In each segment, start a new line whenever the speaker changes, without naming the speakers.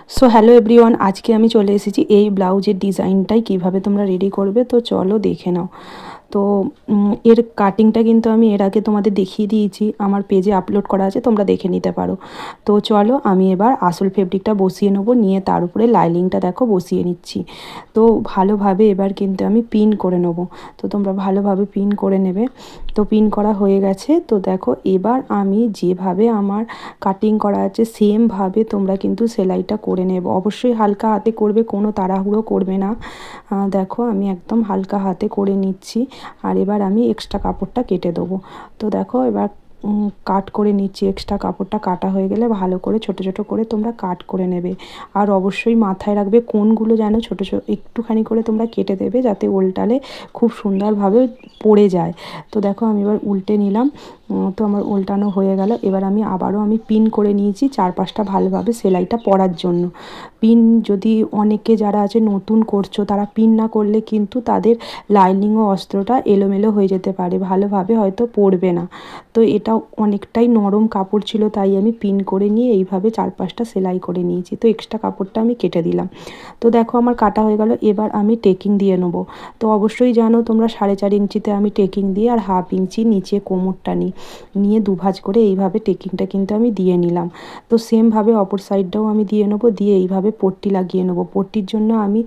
So hello everyone, আজকে আমি চলে এসেছি এই ব্লাউজের ডিজাইনটাই কিভাবে তোমরা রেডি করবে। তো চলো দেখে নাও। তো এর কাটিংটা কিন্তু আমি এর আগে তোমাদের দেখিয়ে দিয়েছি, আমার পেজে আপলোড করা আছে, তোমরা দেখে নিতে পারো। তো চলো আমি এবার আসল ফেব্রিকটা বসিয়ে নেবো, নিয়ে তার উপরে লাইনিংটা দেখো বসিয়ে নিচ্ছি। তো ভালোভাবে এবার কিন্তু আমি পিন করে নেবো। তো তোমরা ভালোভাবে পিন করে নেবে। তো পিন করা হয়ে গেছে। তো দেখো এবার আমি যেভাবে আমার কাটিং করা আছে সেমভাবে তোমরা কিন্তু সেলাইটা করে নেব। অবশ্যই হালকা হাতে করবে, কোনো তাড়াহুড়ো করবে না। দেখো আমি একদম হালকা হাতে করে নিচ্ছি। আর এবার আমি এক্সট্রা কাপড়টা কেটে দেবো। তো দেখো এবার কাট করে নিচ্ছি। এক্সট্রা কাপড়টা কাটা হয়ে গেলে ভালো করে ছোট ছোট করে তোমরা কাট করে নেবে। আর অবশ্যই মাথায় রাখবে কোণগুলো যেন ছোট ছোট একটুখানি করে তোমরা কেটে দেবে, যাতে উল্টালে খুব সুন্দরভাবে পড়ে যায়। তো দেখো আমি এবার উল্টে নিলাম। তো আমার উল্টানো হয়ে গেল। এবার আমি আবারও পিন করে নিয়েছি চারপাশটা ভালোভাবে সেলাইটা পরার জন্য। পিন যদি অনেকে যারা আছে নতুন করছো, তারা পিন না করলে কিন্তু তাদের লাইনিং ও অস্ত্রটা এলোমেলো হয়ে যেতে পারে, ভালোভাবে হয়তো পড়বে না। তো এটা অনেকটাই নরম কাপড় ছিল, তাই আমি পিন করে নিয়ে এইভাবে চারপাশটা সেলাই করে নিয়েছি। তো এক্সট্রা কাপড়টা আমি কেটে দিলাম। তো দেখো আমার কাটা হয়ে গেল। এবার আমি টেকিং দিয়ে নেবো। তো অবশ্যই জানো তোমরা 4.5 ইঞ্চিতে আমি টেকিং দিই, আর 1/2 ইঞ্চি নিচে কোমরটা নিয়ে দুভাঁজ করে এইভাবে টেকিংটা কিন্তু আমি দিয়ে নিলাম। তো সেমভাবে অপর সাইডটাও আমি দিয়ে নেবো, দিয়ে এইভাবে পট্টি লাগিয়ে নেবো। পট্টির জন্য আমি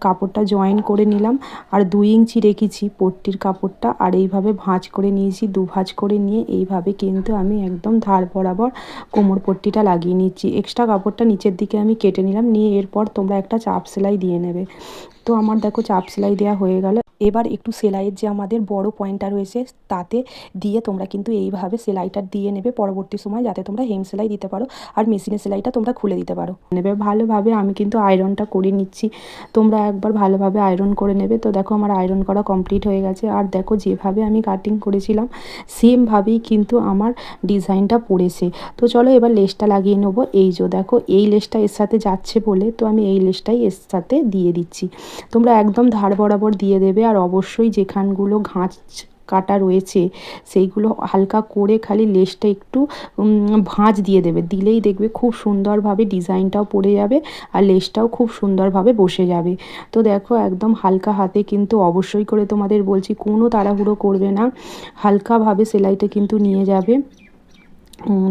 কাপড়টা জয়েন করে নিলাম, আর 2 ইঞ্চি রেখেছি পট্টির কাপড়টা, আর এইভাবে ভাঁজ করে নিয়েছি। দুভাঁজ করে নিয়ে এইভাবে কিন্তু আমি একদম ধার বরাবর কোমর পট্টিটা লাগিয়ে নিচ্ছি। এক্সট্রা কাপড়টা নিচের দিকে আমি কেটে নিলাম, নিয়ে এরপর তোমরা একটা চাপ সেলাই দিয়ে নেবে। তো আমার দেখো চাপ সেলাই দেওয়া হয়ে গেল। এবার একটু সেলাইয়ের যে আমাদের বড় পয়েন্টটা রয়েছে তাতে দিয়ে তোমরা কিন্তু এইভাবে সেলাইটা দিয়ে নেবে পরবর্তী সময়, যাতে তোমরা হেম সেলাই দিতে পারো, আর মেশিনের সেলাইটা তোমরা খুলে দিতে পারো নেবে ভালোভাবে। আমি কিন্তু আয়রনটা করে নিচ্ছি, তোমরা একবার ভালোভাবে আয়রন করে নেবে। তো দেখো আমার আয়রন করা কমপ্লিট হয়ে গেছে। আর দেখো যেভাবে আমি কাটিং করেছিলাম সেমভাবেই কিন্তু আমার ডিজাইনটা পড়েছে। তো চলো এবার লেসটা লাগিয়ে নেবো। এই যে দেখো এই লেসটা এর সাথে যাচ্ছে বলে তো আমি এই লেসটাই এর সাথে দিয়ে দিচ্ছি। তোমরা একদম ধার বরাবর দিয়ে দেবে। আর অবশ্যই যেখানগুলো ঘাঁচ কাটা রয়েছে সেইগুলো হালকা করে খালি লেসটা একটু ভাঁজ দিয়ে দেবে, দিলেই দেখবে খুব সুন্দরভাবে ডিজাইনটাও পড়ে যাবে, আর লেসটাও খুব সুন্দরভাবে বসে যাবে। তো দেখো একদম হালকা হাতে কিন্তু অবশ্যই করে তোমাদের বলছি, কোনো তাড়াহুড়ো করবে না, হালকাভাবে সেলাইটা কিন্তু নিয়ে যাবে।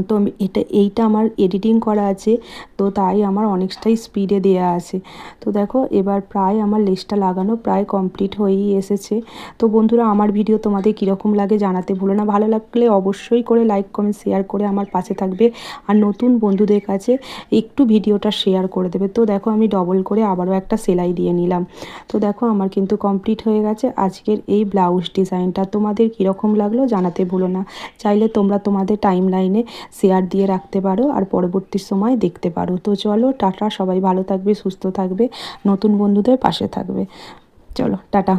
তো এইটা আমার এডিটিং করা আছে, তো তাই আমার অনেকটাই স্পিডে দেয়া আছে। তো দেখো এবার প্রায় আমার লেসটা লাগানো প্রায় কমপ্লিট হয়েই এসেছে। তো বন্ধুরা আমার ভিডিও তোমাদের কীরকম লাগে জানাতে ভুলো না। ভালো লাগলে অবশ্যই করে লাইক কমেন্ট শেয়ার করে আমার পাশে থাকবে, আর নতুন বন্ধুদের কাছে একটু ভিডিওটা শেয়ার করে দেবে। তো দেখো আমি ডবল করে আবারও একটা সেলাই দিয়ে নিলাম। তো দেখো আমার কিন্তু কমপ্লিট হয়ে গেছে আজকের এই ব্লাউজ ডিজাইনটা। তোমাদের কীরকম লাগলো জানাতে ভুলো না। চাইলে তোমরা তোমাদের টাইম লাইনে শেয়ার দিয়ে রাখতে পারো, আর পরবর্তী সময় দেখতে পারো। তো চলো টাটা, সবাই ভালো থাকবে, সুস্থ থাকবে, নতুন বন্ধুদের পাশে থাকবে। চলো টাটা।